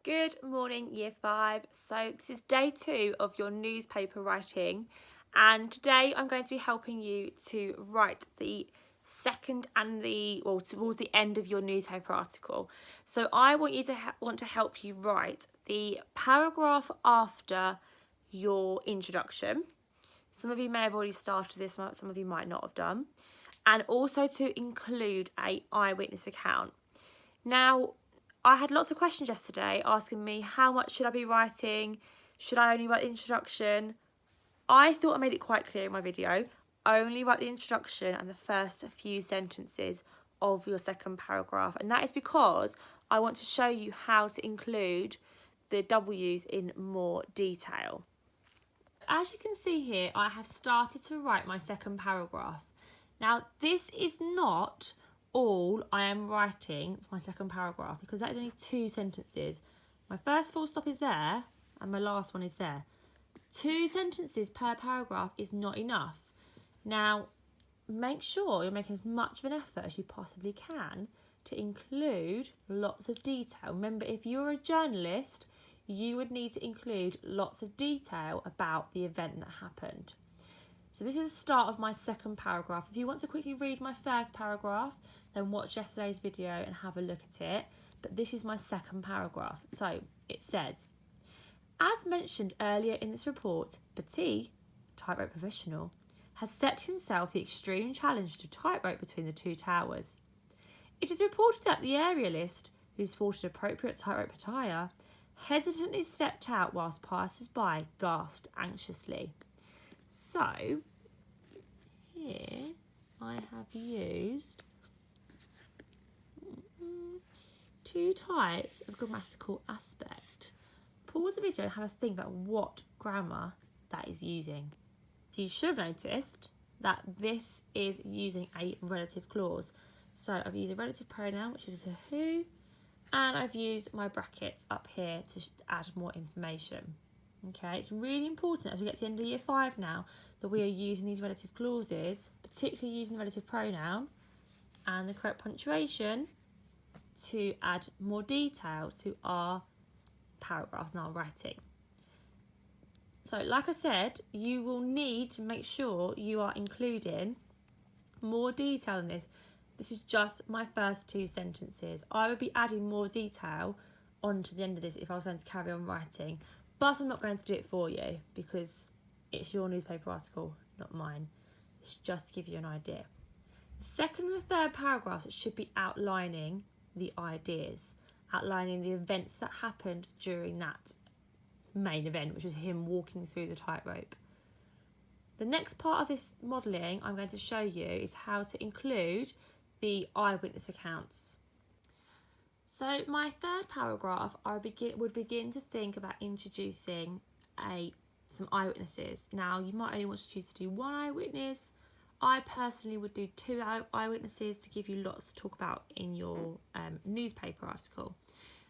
Good morning, Year 5. So this is day 2 of your newspaper writing, and today I'm going to be helping you to write the second and towards the end of your newspaper article. So I want you to want to help you write the paragraph after your introduction. Some of you may have already started this, some of you might not have done, and also to include an eyewitness account. Now, I had lots of questions yesterday asking me how much should I be writing? Should I only write the introduction? I thought I made it quite clear in my video. Only write the introduction and the first few sentences of your second paragraph. And that is because I want to show you how to include the W's in more detail. As you can see here, I have started to write my second paragraph. Now, this is not all I am writing for my second paragraph because that is only 2 sentences. My first full stop is there and my last one is there. 2 sentences per paragraph is not enough. Now, make sure you're making as much of an effort as you possibly can to include lots of detail. Remember, if you're a journalist, you would need to include lots of detail about the event that happened. So this is the start of my second paragraph. If you want to quickly read my first paragraph, then watch yesterday's video and have a look at it. But this is my second paragraph. So it says, as mentioned earlier in this report, Petit, tightrope professional, has set himself the extreme challenge to tightrope between the 2 towers. It is reported that the aerialist, who sported appropriate tightrope attire, hesitantly stepped out whilst passers-by gasped anxiously. So, here I have used 2 types of grammatical aspect. Pause the video and have a think about what grammar that is using. So you should have noticed that this is using a relative clause. So I've used a relative pronoun, which is a who, and I've used my brackets up here to add more information. Okay, it's really important as we get to the end of year 5 now that we are using these relative clauses, particularly using the relative pronoun and the correct punctuation to add more detail to our paragraphs and our writing. So like I said, you will need to make sure you are including more detail in this. This is just my first 2 sentences. I would be adding more detail onto the end of this if I was going to carry on writing, but I'm not going to do it for you because it's your newspaper article, not mine. It's just to give you an idea. The second and the third paragraphs, it should be outlining the ideas, outlining the events that happened during that main event, which was him walking through the tightrope. The next part of this modelling I'm going to show you is how to include the eyewitness accounts. So my third paragraph, I would begin to think about introducing some eyewitnesses. Now, you might only want to choose to do 1 eyewitness. I personally would do 2 eyewitnesses to give you lots to talk about in your newspaper article.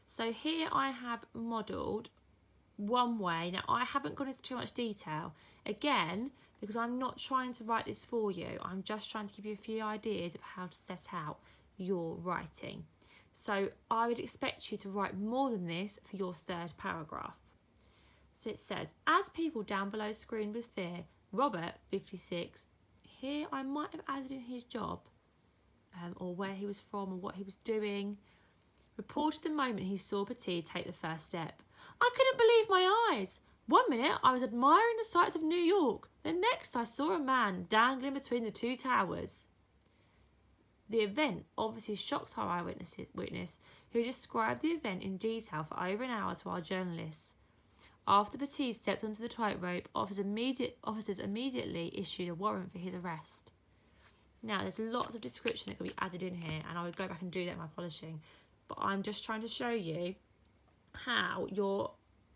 So here I have modelled one way. Now, I haven't gone into too much detail, again, because I'm not trying to write this for you. I'm just trying to give you a few ideas of how to set out your writing. So I would expect you to write more than this for your third paragraph. So it says, as people down below screamed with fear, Robert, 56, here I might have added in his job or where he was from or what he was doing, reported the moment he saw Petit take the first step. I couldn't believe my eyes. 1 minute I was admiring the sights of New York. The next I saw a man dangling between the 2 towers. The event obviously shocked our eyewitness, who described the event in detail for over an hour to our journalists. After Petit stepped onto the tightrope, officers immediately issued a warrant for his arrest. Now, there's lots of description that could be added in here, and I would go back and do that in my polishing. But I'm just trying to show you how your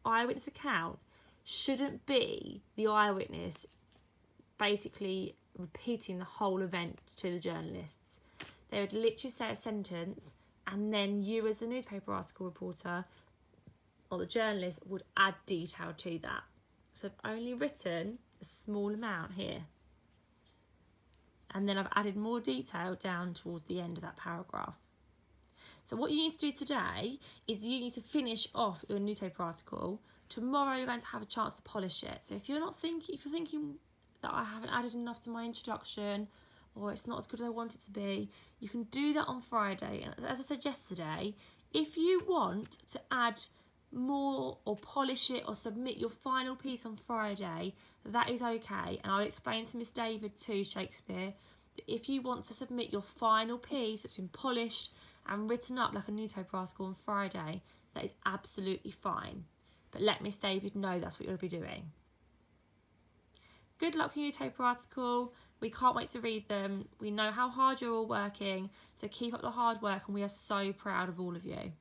eyewitness account shouldn't be the eyewitness basically repeating the whole event to the journalists. They would literally say a sentence, and then you as the newspaper article reporter or the journalist would add detail to that. So I've only written a small amount here. And then I've added more detail down towards the end of that paragraph. So what you need to do today is you need to finish off your newspaper article. Tomorrow you're going to have a chance to polish it. So if you're thinking that I haven't added enough to my introduction, or it's not as good as I want it to be, you can do that on Friday. And as I said yesterday, if you want to add more or polish it or submit your final piece on Friday, that is okay. And I'll explain to Miss David too, Shakespeare, that if you want to submit your final piece that's been polished and written up like a newspaper article on Friday, that is absolutely fine. But let Miss David know that's what you'll be doing. Good luck with your newspaper article. We can't wait to read them. We know how hard you're all working, so keep up the hard work and we are so proud of all of you.